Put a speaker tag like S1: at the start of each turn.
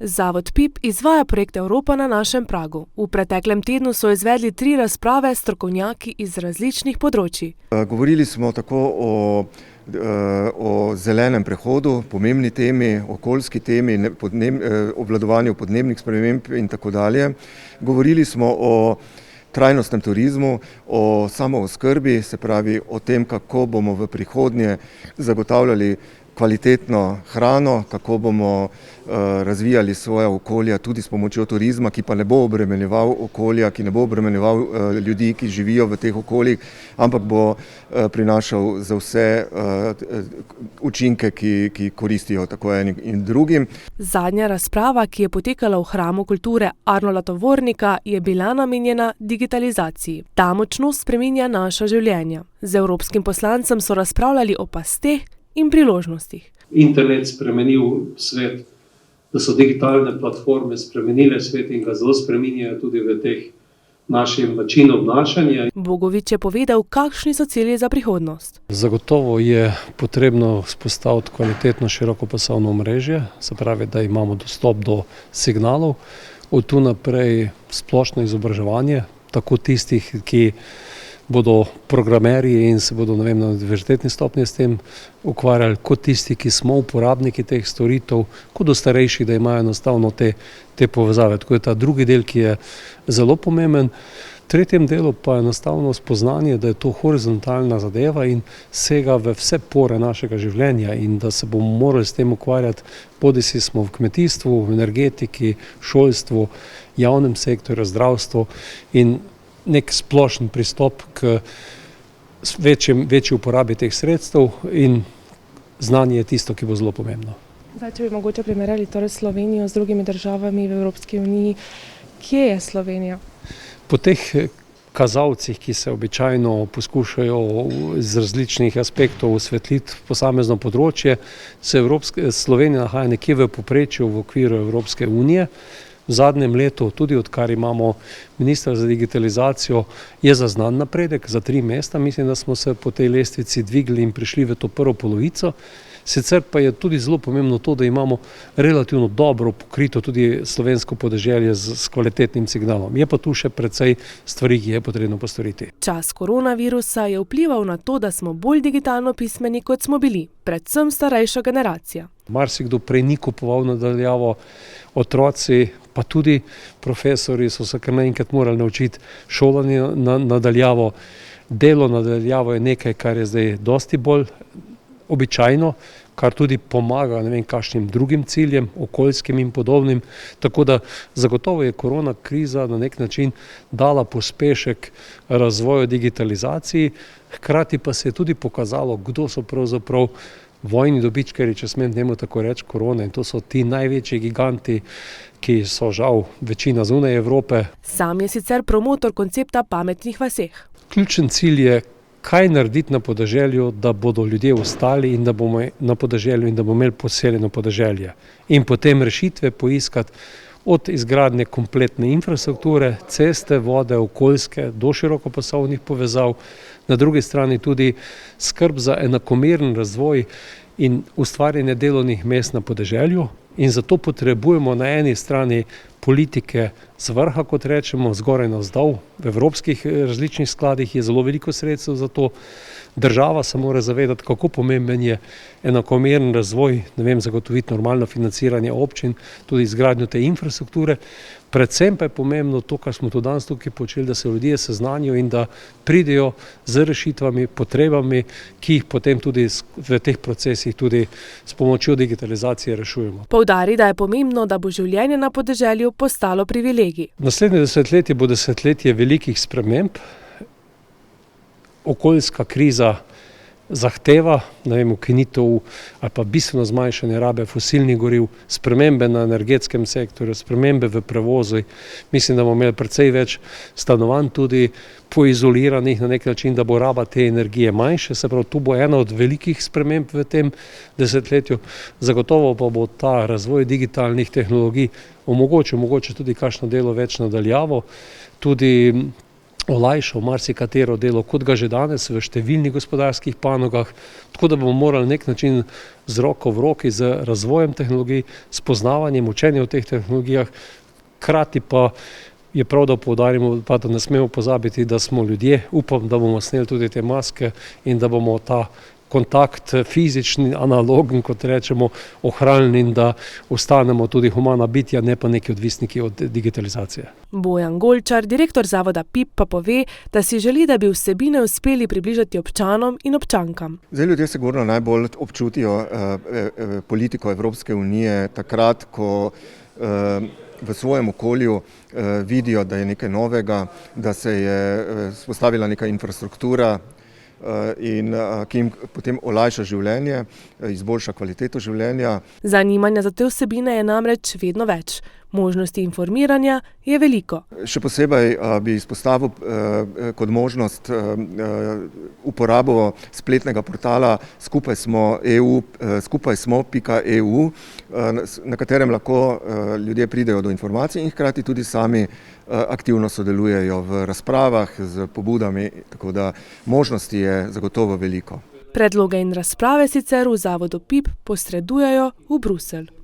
S1: Zavod PIP izvaja projekt Evropa na našem pragu. V preteklem tednu so izvedli 3 razprave s strokovnjaki iz različnih področij.
S2: Govorili smo tako o zelenem prehodu, pomembni temi, okoljski temi, obvladovanju podnebnih sprememb in tako dalje. Govorili smo o trajnostnem turizmu, o samooskrbi, se pravi o tem, kako bomo v prihodnje zagotavljali kvalitetno hrano, kako bomo razvijali svoja okolja tudi s pomočjo turizma, ki pa ne bo obremenjeval okolja, ki ne bo obremenjeval ljudi, ki živijo v teh okoljih, ampak bo prinašal za vse učinke, ki koristijo tako enim in drugim.
S1: Zadnja razprava, ki je potekala v Hramu kulture Arnolda Tovornika, je bila namenjena digitalizaciji. Ta močno spreminja naša življenja. Z evropskim poslancem so razpravljali o pasteh in priložnostih.
S3: Internet spremenil svet, da so digitalne platforme spremenile svet in ga zelo spreminjajo tudi v teh našem načinu obnašanja.
S1: Bogovič je povedal, kakšni so cilji za prihodnost.
S4: Zagotovo je potrebno vzpostaviti kvalitetno širokopasovno omrežje, se pravi, da imamo dostop do signalov, od tu naprej splošno izobraževanje, tako tistih, ki bodo programerji in se bodo, na univerzitetni stopnji s tem ukvarjali, kot tisti, ki smo uporabniki teh storitev, kot do starejših, da imajo enostavno te povezave. Tako je ta drugi del, ki je zelo pomemben. V tretjem delu pa je enostavno spoznanje, da je to horizontalna zadeva in sega v vse pore našega življenja in da se bomo morali s tem ukvarjati, bodisi smo v kmetijstvu, v energetiki, šolstvu, javnem sektorju, zdravstvu in nek splošen pristop k večji uporabi teh sredstev in znanje je tisto, ki bo zelo pomembno.
S5: Zdaj, če bi mogoče primerjali Slovenijo z drugimi državami v Evropski uniji, kje je Slovenija?
S4: Po teh kazalcih, ki se običajno poskušajo iz različnih aspektov osvetliti posamezno področje, se Slovenija nahaja nekje v povprečju v okviru Evropske unije. V zadnjem letu, tudi odkar imamo ministra za digitalizacijo, je zaznan napredek za 3 mesta. Mislim, da smo se po tej lestvici dvigli in prišli v to prvo polovico. Sicer pa je tudi zelo pomembno to, da imamo relativno dobro pokrito tudi slovensko podeželje s kvalitetnim signalom. Je pa tu še precej stvari, ki je potrebno postoriti.
S1: Čas koronavirusa je vplival na to, da smo bolj digitalno pismeni, kot smo bili, predvsem starejša generacija.
S4: Marsikdo prej ni kupoval na daljavo, otroci, pa tudi profesori so se kar naenkrat morali naučiti šolanje na daljavo. Delo na daljavo je nekaj, kar je zdaj dosti bolj običajno, kar tudi pomaga kakšnim drugim ciljem, okoljskim in podobnim. Tako da zagotovo je korona kriza na nek način dala pospešek razvoju digitalizaciji, hkrati pa se je tudi pokazalo, kdo so pravzaprav vojni dobičkarji, če smem temu tako reči, korone. In to so ti največji giganti, ki so žal večina zunaj Evrope.
S1: Sam je sicer promotor koncepta pametnih vaseh.
S4: Ključen cilj je, kaj narediti na podeželju, da bodo ljudje ostali in da bomo na podeželju in da bomo imeli poseljeno podeželje. In potem rešitve poiskati od izgradnje kompletne infrastrukture, ceste, vode, okoljske, do širokopasovnih povezav, na drugi strani tudi skrb za enakomeren razvoj in ustvarjanje delovnih mest na podeželju. In zato potrebujemo na eni strani politike z vrha, kot rečemo, zgoraj navzdol. V evropskih različnih skladih je zelo veliko sredstev za to. Država se mora zavedati, kako pomemben je enakomeren razvoj, zagotoviti normalno financiranje občin, tudi izgradnjo te infrastrukture. Predvsem pa je pomembno to, kar smo tudi danes tukaj počeli, da se ljudje seznanijo in da pridejo z rešitvami, potrebami, ki jih potem tudi v teh procesih tudi s pomočjo digitalizacije rešujemo.
S1: Poudari, da je pomembno, da bo življenje na podeželju postalo privilegij.
S4: Naslednje desetletje bo desetletje velikih sprememb. Okoljska kriza zahteva, ukinitev ali pa bistveno zmanjšanje rabe fosilnih goriv, spremembe na energetskem sektorju, spremembe v prevozu. Mislim, da bomo imeli precej več stanovanj tudi poizoliranih na nek način, da bo raba te energije manjše. Se pravi, tu bo ena od velikih sprememb v tem desetletju. Zagotovo pa bo ta razvoj digitalnih tehnologij omogočil tudi kakšno delo več nadaljavo, tudi olajšal marsikatero delo, kot ga že danes v številnih gospodarskih panogah, tako da bomo morali na nek način z roko v roki z razvojem tehnologij, spoznavanjem, učenjem o teh tehnologijah, hkrati pa je prav, da poudarimo, pa da ne smemo pozabiti, da smo ljudje. Upam, da bomo sneli tudi te maske in da bomo ta kontakt fizični, analogen, kot rečemo, ohranili in da ostanemo tudi humana bitja, ne pa neki odvisniki od digitalizacije.
S1: Bojan Golčar, direktor zavoda PIP, pa pove, da si želi, da bi vsebine uspeli približati občanom in občankam.
S2: Zdaj ljudje sigurno najbolj občutijo politiko Evropske unije takrat, ko v svojem okolju vidijo, da je nekaj novega, da se je vzpostavila neka infrastruktura in ki jim potem olajša življenje, izboljša kvaliteto življenja.
S1: Zanimanja za te vsebine je namreč vedno več. Možnosti informiranja je veliko.
S2: Še posebej bi izpostavil kot možnost uporabo spletnega portala skupajsmo.eu, na katerem lahko ljudje pridejo do informacij in hkrati tudi sami aktivno sodelujejo v razpravah z pobudami, tako da možnosti je zagotovo veliko.
S1: Predloge in razprave sicer v zavodu PIP posredujejo v Bruselj.